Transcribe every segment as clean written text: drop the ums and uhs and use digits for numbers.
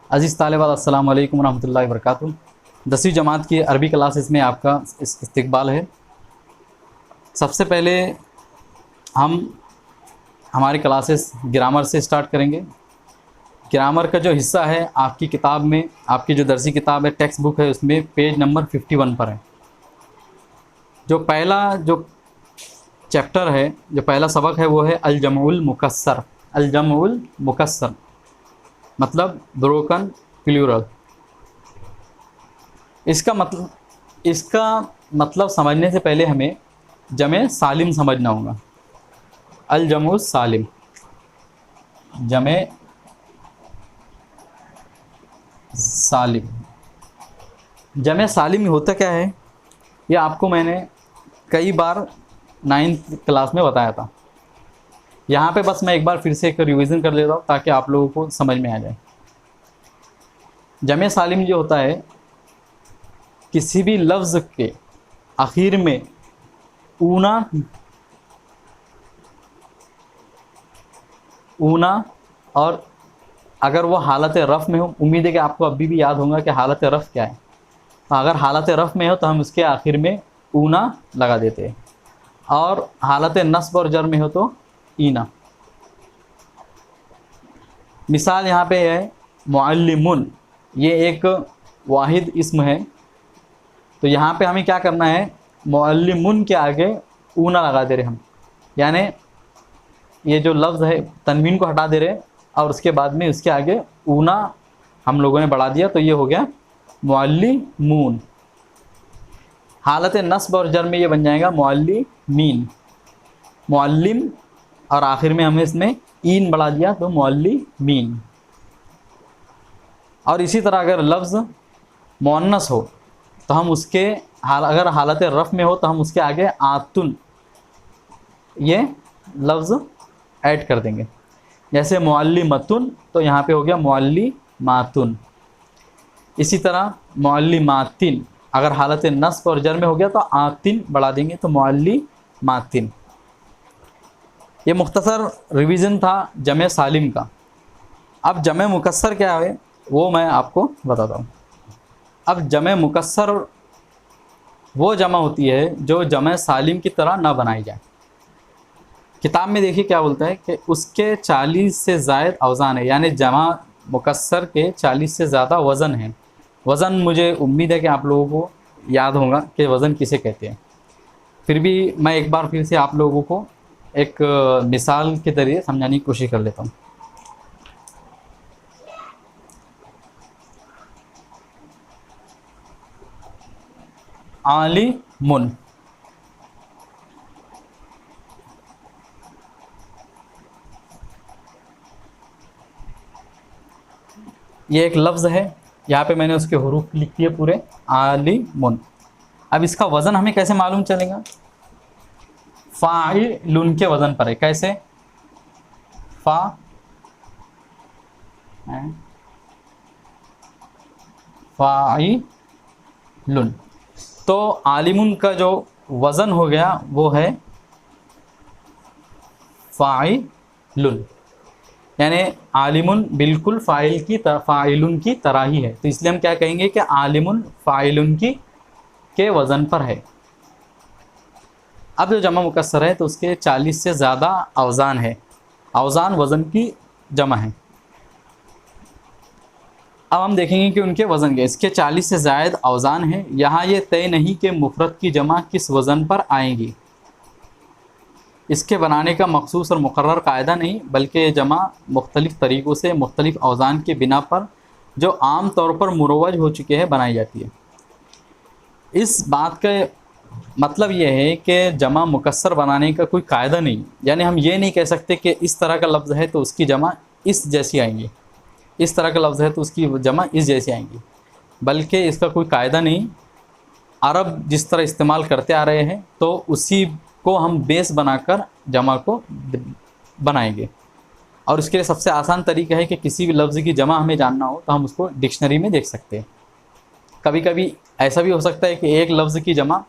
अज़ीज़ तालिबात अस्सलाम वालेकुम रहमतुल्लाहि व बरकातुहू। 10वीं जमात की अरबी क्लासेस में आपका इस्तकबाल है। सबसे पहले हम हमारी क्लासेस ग्रामर से स्टार्ट करेंगे। ग्रामर का जो हिस्सा है आपकी किताब में, आपकी जो दरसी किताब है, टेक्स्ट बुक है, उसमें पेज नंबर 51 पर है। जो पहला चैप्टर है, जो पहला सबक है वो है अल-जम्उल मुकस्सर। अल-जम्उल मुकस्सर मतलब ब्रोकन प्लूरल। इसका मतलब समझने से पहले हमें जमे सालिम समझना होगा। अल-जम्उ सालिम, जमे सालिम। जमे सालिम होता क्या है, ये आपको मैंने कई बार 9th क्लास में बताया था। यहाँ पे बस मैं एक बार फिर से एक रिवीजन कर लेता हूँ ताकि आप लोगों को समझ में आ जाए। जमे सालिम जो होता है, किसी भी लफ्ज़ के आखिर में ऊना और अगर वो हालत रफ़ में हो, उम्मीद है कि आपको अभी भी याद होगा कि हालत रफ़ क्या है। तो अगर हालत रफ़ में हो तो हम उसके आखिर में ऊना लगा देते हैं, और हालत नस्ब और जर में हो तो ईना। मिसाल यहाँ पे है मुअल्लिमुन, ये एक वाहिद इस्म है। तो यहाँ पे हमें क्या करना है, मुअल्लिमुन के आगे ऊना लगा दे रहे हम, यानी ये जो लफ्ज़ है तनवीन को हटा दे रहे और उसके बाद में उसके आगे ऊना हम लोगों ने बढ़ा दिया, तो ये हो गया मुअल्लिमून। हालत नस्ब और जर में ये बन जाएगा मुअल्लिमीन। मुअल्लिम और आखिर में हमने इसमें ईन बढ़ा दिया तो मुअल्लिमीन। और इसी तरह अगर लफ्ज़ मुअन्नस हो तो हम उसके अगर हालत रफ़ में हो तो हम उसके आगे आतुन ये लफ्ज़ ऐड कर देंगे। जैसे मुअल्लिमतुन, तो यहाँ पे हो गया मुअल्लिमातुन। इसी तरह मुअल्लिमातिन, अगर हालत नस्ब और जर में हो गया तो आतिन बढ़ा देंगे तो मुअल्लिमातिन। ये मुख्तसर रिवीजन था जमे सालिम का। अब जमे मुकस्सर क्या है वो मैं आपको बताता हूँ। अब जमे मुकस्सर वो जमा होती है जो जमे सालिम की तरह ना बनाई जाए। किताब में देखिए क्या बोलता है कि उसके 40 से ज़ायद अवज़ान है, यानी जमा मुकस्सर के 40 से ज़्यादा वज़न है। वज़न मुझे उम्मीद है कि आप लोगों को याद होगा कि वज़न किसे कहते हैं। फिर भी मैं एक बार फिर से आप लोगों को एक मिसाल के ज़रिए समझाने की कोशिश कर लेता हूँ। आलिमुन, ये एक लफ्ज़ है, यहाँ पे मैंने उसके हुरूफ लिख दिए पूरे, आलिमुन। अब इसका वज़न हमें कैसे मालूम चलेगा, फ़ाइलुन के वज़न पर है। कैसे, फ़ाइलुन। तो आलिमुन का जो वज़न हो गया वो है फ़ाइलुन, यानी आलिमुन बिल्कुल फ़ाइलुन की तरह ही है। तो इसलिए हम क्या कहेंगे कि आलिमुन फ़ाइलुन के वज़न पर है। अब जो जमा मुकस्सर है तो उसके 40 से ज़्यादा अवज़ान है। अवज़ान वज़न की जमा है। अब हम देखेंगे कि उनके वज़न के, इसके 40 से ज़ायद अवज़ान है। यहाँ ये तय नहीं कि मुफ़रद की जमा किस वज़न पर आएंगी। इसके बनाने का मखसूस और मुकर्रर कायदा नहीं, बल्कि जमा मुख्तलिफ़ तरीक़ों से मुख्तलिफ़ अवज़ान के बिना पर जो आम तौर पर मुरोज हो चुके हैं बनाई जाती है। इस बात का मतलब यह है कि जमा मुकस्सर बनाने का कोई कायदा नहीं, यानी हम ये नहीं कह सकते कि इस तरह का लफ्ज़ है तो उसकी जमा इस जैसी आएंगी, इस तरह का लफ्ज़ है तो उसकी जमा इस जैसी आएंगी, बल्कि इसका कोई कायदा नहीं। अरब जिस तरह इस्तेमाल करते आ रहे हैं तो उसी को हम बेस बनाकर जमा को बनाएंगे। और उसके लिए सबसे आसान तरीका है कि किसी भी लफ्ज़ की जमा हमें जानना हो तो हम उसको डिक्शनरी में देख सकते हैं। कभी कभी ऐसा भी हो सकता है कि एक लफ्ज़ की जमा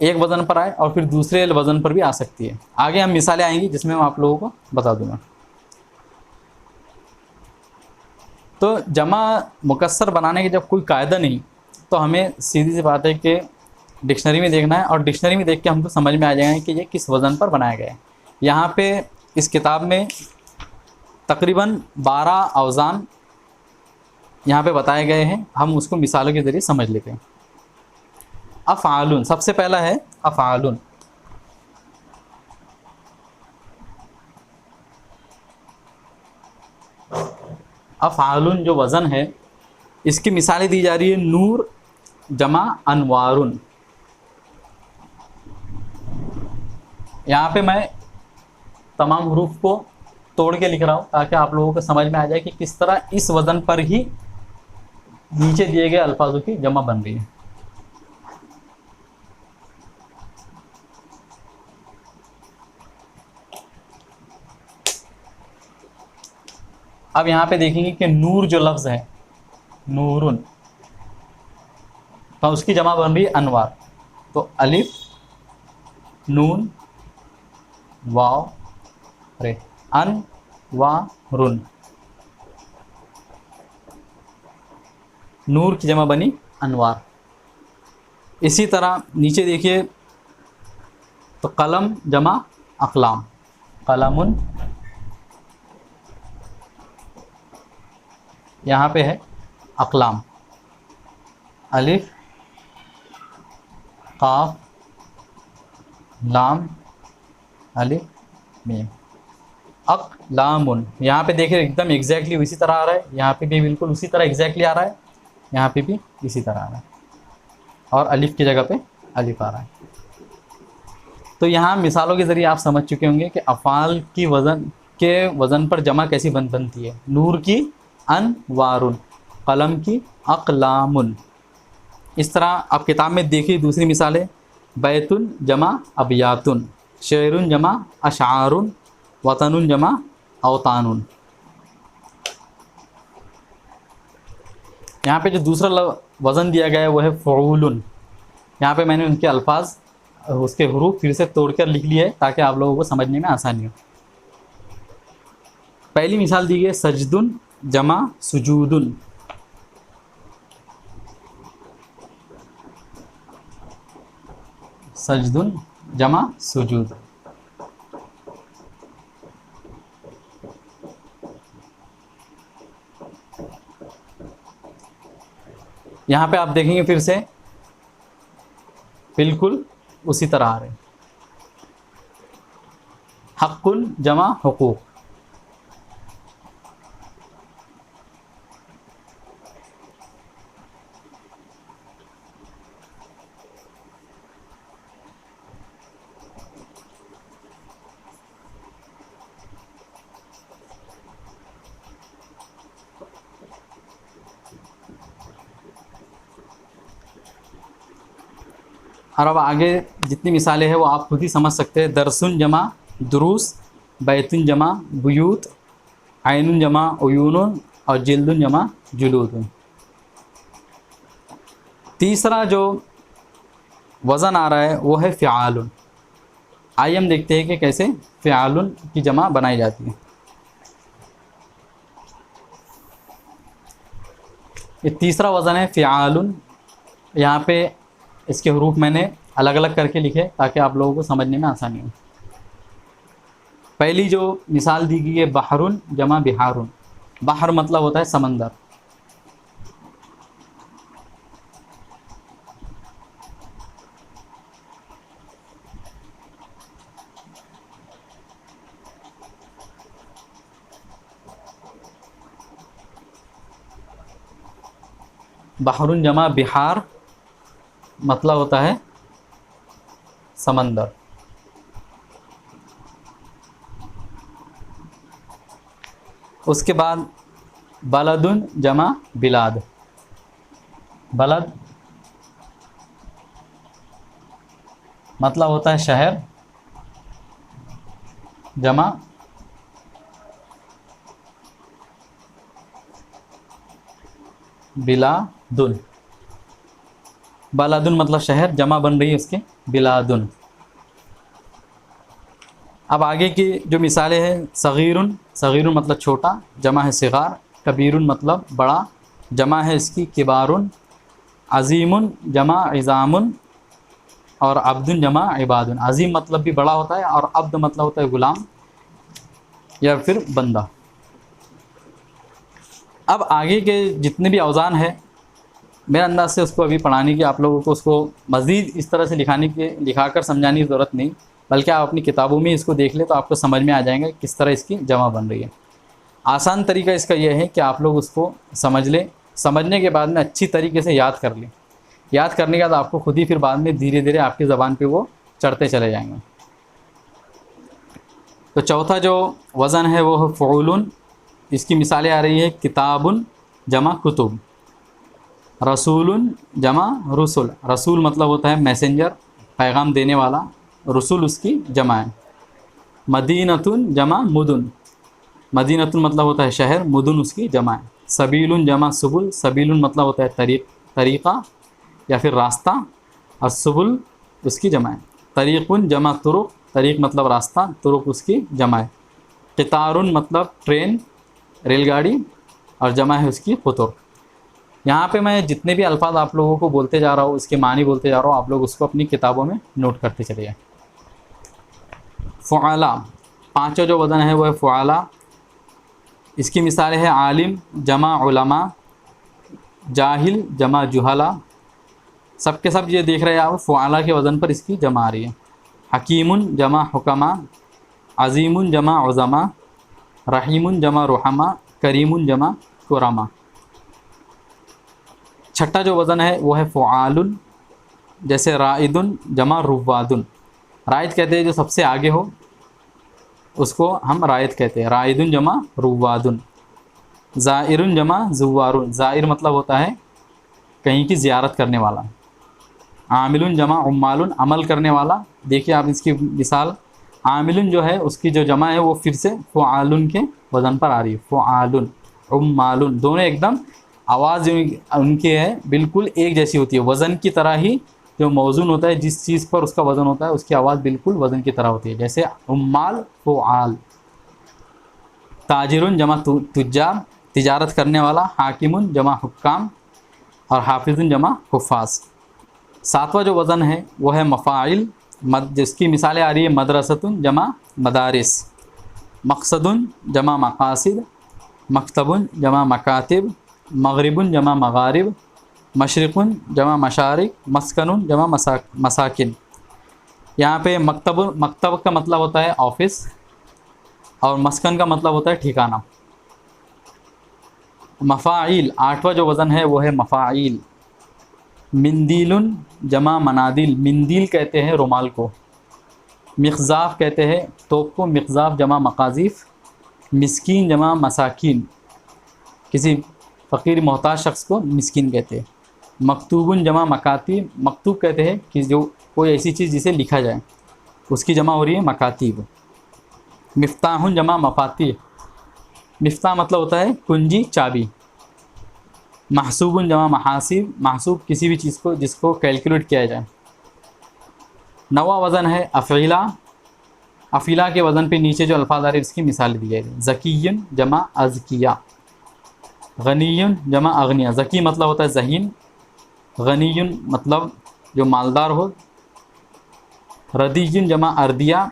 एक वज़न पर आए और फिर दूसरे वज़न पर भी आ सकती है। आगे हम मिसालें आएंगी जिसमें मैं आप लोगों को बता दूंगा। तो जमा मुकस्सर बनाने के जब कोई कायदा नहीं, तो हमें सीधी सी बात है कि डिक्शनरी में देखना है, और डिक्शनरी में देख के हमको समझ में आ जाएगा कि ये किस वज़न पर बनाया गया है। यहाँ पे इस किताब में तकरीबन 12 औज़ान यहाँ पे बताए गए हैं, हम उसको मिसालों के ज़रिए समझ लेते हैं। अफ़आलुन, सबसे पहला है अफ़आलुन। अफ़आलुन जो वज़न है, इसकी मिसालें दी जा रही है नूर जमा अनवारुन। यहाँ पे मैं तमाम हरूफ को तोड़ के लिख रहा हूँ ताकि आप लोगों को समझ में आ जाए कि किस तरह इस वज़न पर ही नीचे दिए गए अल्फाजों की जमा बन रही है। अब यहाँ पे देखेंगे कि नूर जो लफ्ज़ है, नूरुन, तो उसकी जमा बन रही है अनवार। तो अलिफ नून वाव रे, अन वा रुन, नूर की जमा बनी अनवार। इसी तरह नीचे देखिए तो कलम जमा अकलाम, कलमुन, यहाँ पे है अकलाम, अलिफ काफ लाम अलिफ मीम, अकलामुन। यहाँ पे देखिए एकदम एग्जैक्टली इसी तरह आ रहा है, यहाँ पे भी बिल्कुल उसी तरह एग्जैक्टली आ रहा है, यहाँ पे भी इसी तरह आ रहा है, और अलिफ की जगह पे अलिफ आ रहा है। तो यहाँ मिसालों के ज़रिए आप समझ चुके होंगे कि अफ़ाल की वज़न पर जमा कैसी बनती है। नूर की अनवारुन, कलम की अक़लामुन। इस तरह आप किताब में देखिए दूसरी मिसालें, बैतुन जमा अबियातुन, शेरुन जमा अशारुन, वतनुन जमा अवतानुन। यहाँ पे जो दूसरा वज़न दिया गया है वो है फ़ऊलुन। यहाँ पे मैंने उनके अल्फाज, उसके हरूफ फिर से तोड़कर लिख लिए ताकि आप लोगों को समझने में आसानी हो। पहली मिसाल दी गई है सजदुन जमा सुजूदुन, सजदुन जमा सुजूद। यहाँ पे आप देखेंगे फिर से बिल्कुल उसी तरह आ रहे हैं। हक़्क़ुन जमा हुकूक़, और अब आगे जितनी मिसालें हैं वो आप खुद ही समझ सकते हैं। दरसुन जमा दुरूस, बैतुन जमा बुयूत, आइनुन जमा उयूनुन, और जिल्दुन जमा जुलूदुन। तीसरा जो वज़न आ रहा है वो है फ़िआलुन। आइए हम देखते हैं कि कैसे फ़िआलुन की जमा बनाई जाती है। ये तीसरा वज़न है फ़िआलुन। यहाँ पे इसके हरूफ मैंने अलग अलग करके लिखे ताकि आप लोगों को समझने में आसानी हो। पहली जो मिसाल दी गई है बहरुन जमा बिहारुन। बहर मतलब होता है समंदर, बहरुन जमा बिहार मतलब होता है समंदर। उसके बाद बलदुन जमा बिलाद, बलद मतलब होता है शहर, जमा बिलादुन। बलादुन मतलब शहर, जमा बन रही है उसके बिलादुन। अब आगे की जो मिसालें हैं सगीरुन, सगीरुन मतलब छोटा, जमा है सिगार, कबीरुन मतलब बड़ा, जमा है इसकी किबारुन, अजीमुन जमा इज़ामुन, और अब्दुन जमा इबादुन। अजीम मतलब भी बड़ा होता है और अब्द मतलब होता है गुलाम या फिर बंदा। अब आगे के जितने भी औज़ान है मेरे अंदाज से उसको अभी पढ़ाने की, आप लोगों को उसको मज़ीद इस तरह से लिखाकर समझाने की ज़रूरत नहीं, बल्कि आप अपनी किताबों में इसको देख लें तो आपको समझ में आ जाएगा किस तरह इसकी जमा बन रही है। आसान तरीका इसका यह है कि आप लोग उसको समझ लें, समझने के बाद में अच्छी तरीके से याद कर लें। याद करने के बाद आपको खुद ही फिर बाद में धीरे धीरे आपकी ज़बान पे वो चढ़ते चले जाएंगे। तो चौथा जो वज़न है वो है फ़ुऊलुन। इसकी मिसालें आ रही है किताबुन जमा कुतुब, रसूलुन जमा रसूल। रसूल मतलब होता है मैसेंजर, पैगाम देने वाला, रसूल उसकी जमा है। मदीनतुन जमा मुदुन, मदीनतुन मतलब होता है शहर, मुदुन उसकी जमा है। सबीलुन जमा सुबुल, सबीलुन मतलब होता है तरीक़ा या फिर रास्ता, और सुबुल उसकी जमा है। तरीक़ुन जमा तुरुक़, तरीक़ मतलब रास्ता, तुरुक़ उसकी जमा है। क़ितारुन मतलब ट्रेन, रेलगाड़ी, और जमा है उसकी क़ुतुर। यहाँ पे मैं जितने भी अल्फाज आप लोगों को बोलते जा रहा हूँ, इसके मानी बोलते जा रहा हूँ, आप लोग उसको अपनी किताबों में नोट करते चले जाए। फ़ुआला, पाँचों जो वज़न है वो है फ़ुआला। इसकी मिसालें है आलिम जमा उलमा, जाहिल जमा जुहला। सब के सब ये देख रहे हैं आप, फ़ुआला के वज़न पर इसकी जमा आ रही है। हकीमुन जमा हुकमा, अजीमुन जमा उज़मा, रहीमुन जमा रुहमा, करीमुन जमा कुरमा। छठा जो वज़न है वो है फ़ुआलुन। जैसे राइदुन जमा रुवादुन, राइद कहते हैं जो सबसे आगे हो उसको हम राइद कहते हैं। राइदुन जमा रुवादुन। ज़ाइरुन जमा ज़ुवारुन, ज़ाइर मतलब होता है कहीं की ज़ियारत करने वाला। आमिलुन जमा उम्मालुन, अमल करने वाला। देखिए आप इसकी मिसाल, आमिलुन जो है उसकी जो जमा है वो फिर से फ़ुआलुन के वज़न पर आ रही है। फ़ुआलुन उम्मालुन, दोनों एकदम आवाज़ जो उनकी है बिल्कुल एक जैसी होती है, वज़न की तरह ही। जो मौजून होता है, जिस चीज़ पर उसका वज़न होता है, उसकी आवाज़ बिल्कुल वज़न की तरह होती है। जैसे उम्माल फ़ुआल। ताजिरुन जमा तुज्जार, तिजारत करने वाला। हाकिमुन जमा हुक्काम, और हाफिजुन जमा हुफ़ाज़। सातवां जो वज़न है वो है मफ़ाइल, जिसकी मिसालें आ रही है मदरसतुन जमा मदारिस, मक़सदुन जमा मक़ासिद, मकतबुन जमा मकातिब, मग़रिबुन जमा मग़ारिब, मशरिक़ुन जमा मशारिक़, मस्कनुन जमा मसाकिन। यहाँ पे मकतब का मतलब होता है ऑफ़िस, और मस्कन का मतलब होता है ठिकाना। मफ़ाइल, आठवां जो वज़न है वो है मफ़ाइल। मिंदीलुन जमा मनादिल, मिंदील कहते हैं रुमाल को। मिख़ज़ाफ़ कहते हैं तोप को, मिख़ज़ाफ़ जमा मक़ाज़ीफ़। मिस्कीन जमा मसाकिन, किसी फ़कीर मोहताज शख्स को मिस्कीन कहते हैं। मकतूबुन जमा मकातीब, मकतूब कहते हैं कि जो कोई ऐसी चीज़ जिसे लिखा जाए उसकी जमा हो रही है मकातीब। मिफ्ताहुन जमा मफातीह, मिफ्ताह मतलब होता है कुंजी, चाबी। महसूबुन जमा महासिब, महसूब किसी भी चीज़ को जिसको कैलकुलेट किया जाए। नवा वज़न है अफ़ीला। अफ़ीला के वज़न पे नीचे जो अल्फाज आ रहे हैं इसकी मिसाल दी जाएगी। ज़कीयुन जमा अज़किया, गनीयुन जमा अगनिया। ज़की मतलब होता है ज़हीन, गनीयुन मतलब जो मालदार हो। रदीयुन जमा अर्दिया,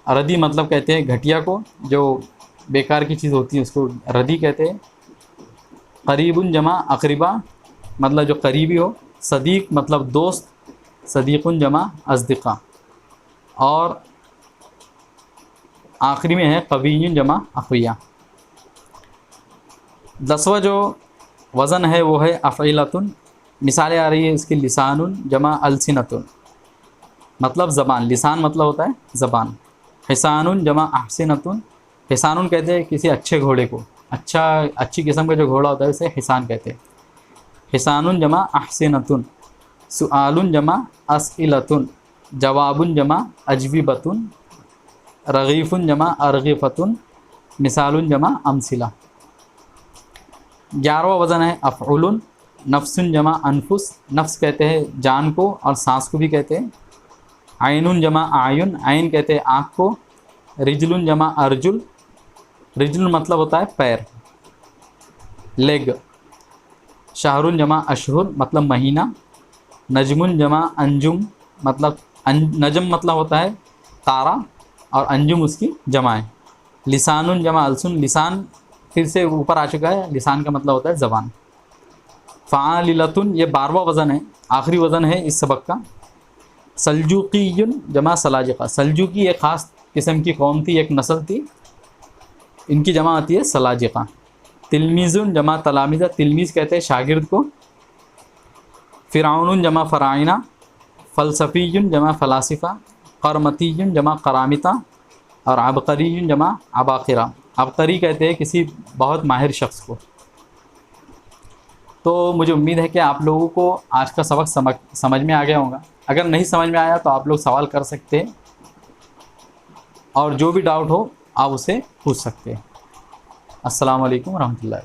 रदी मतलब कहते हैं घटिया को, जो बेकार की चीज़ होती है उसको रदी कहते हैं। करीबुन जमा अकरीबा, मतलब जो करीबी हो। सदीक़ मतलब दोस्त, सदीक़ुन जमा अज़दिक़ा। और आखिरी में है कवियुन जमा अक़विया। 10वां जो वज़न है वो है अफ़ईलतुन। मिसालें आ रही है इसकी लिसानुन जमा अलसिनतुन, मतलब ज़बान। लिसान मतलब होता है ज़बान। हिसानुन जमा अहसिनतुन, हिसानुन कहते हैं किसी अच्छे घोड़े को, अच्छी किस्म का जो घोड़ा होता है उसे हिसान कहते हैं। हिसानुन जमा अहसिनतुन। सुआलुन जमा अस्इलतुन, जवाबुन जमा अजविबतुन, रगीफ़ुन जमा अरगीफ़तुन, मिसालुन जमा अमसिला। 11वां वज़न है अफ़उलुन। नफ्सुन जमा अनफुस, नफ्स कहते हैं जान को और सांस को भी कहते हैं। आइनुन जमा आयुन, आइन कहते हैं आँख को। रिजलुन जमा अर्जुल, रिजलुन मतलब होता है पैर। लेग। शहरुन जमा अशहुर मतलब महीना। नजमुन जमा अंजुम मतलब नजम मतलब होता है तारा और अंजुम उसकी जमा है। लिसानुन जमा अलसुन, लिसान फिर से ऊपर आ चुका है, लिसान का मतलब होता है ज़बान। फ़ालिलतुन ये 12वां वज़न है, आखिरी वज़न है इस सबक का। सल्जूकीयुन जमा सलाजिका, सल्जूकी एक ख़ास किस्म की कौम थी, एक नस्ल थी, इनकी जमा आती है सलाजिका। तिलमीज़ुन जमा तलामिज़ा, तिलमीज़ कहते हैं शागिर्द को। फ़िरऔनुन जमा फ़राइना। फ़लसफ़ीयुन जमा फ़लासिफ़ा। क़रमतीयुन जमा क़रामिता। और अबक़रीयुन जमा अबाक़िरा, अबक़री कहते हैं किसी बहुत माहिर शख्स को। तो मुझे उम्मीद है कि आप लोगों को आज का सबक समझ में आ गया होगा। अगर नहीं समझ में आया तो आप लोग सवाल कर सकते हैं और जो भी डाउट हो आप उसे पूछ सकते हैं। अस्सलाम वालेकुम रहमतुल्लाह।